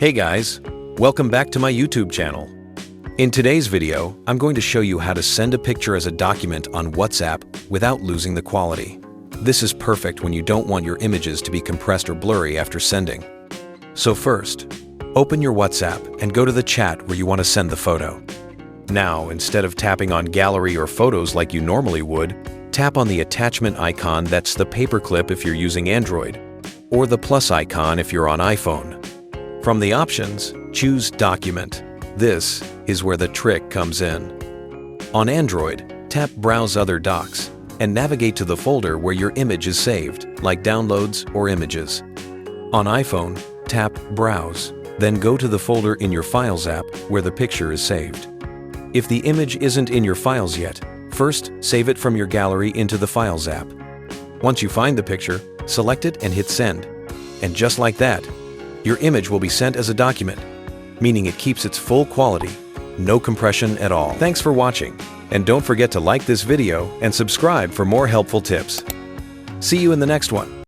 Hey guys, welcome back to my YouTube channel. In today's video, I'm going to show you how to send a picture as a document on WhatsApp without losing the quality. This is perfect when you don't want your images to be compressed or blurry after sending. So first, open your WhatsApp and go to the chat where you want to send the photo. Now, instead of tapping on Gallery or Photos like you normally would, tap on the attachment icon that's the paperclip if you're using Android, or the plus icon if you're on iPhone. From the options, choose Document. This is where the trick comes in. On Android, tap Browse Other Docs and navigate to the folder where your image is saved, like Downloads or Images. On iPhone, tap Browse, then go to the folder in your Files app where the picture is saved. If the image isn't in your files yet, first save it from your gallery into the Files app. Once you find the picture, select it and hit Send. And just like that, your image will be sent as a document, meaning it keeps its full quality, no compression at all. Thanks for watching, and don't forget to like this video and subscribe for more helpful tips. See you in the next one.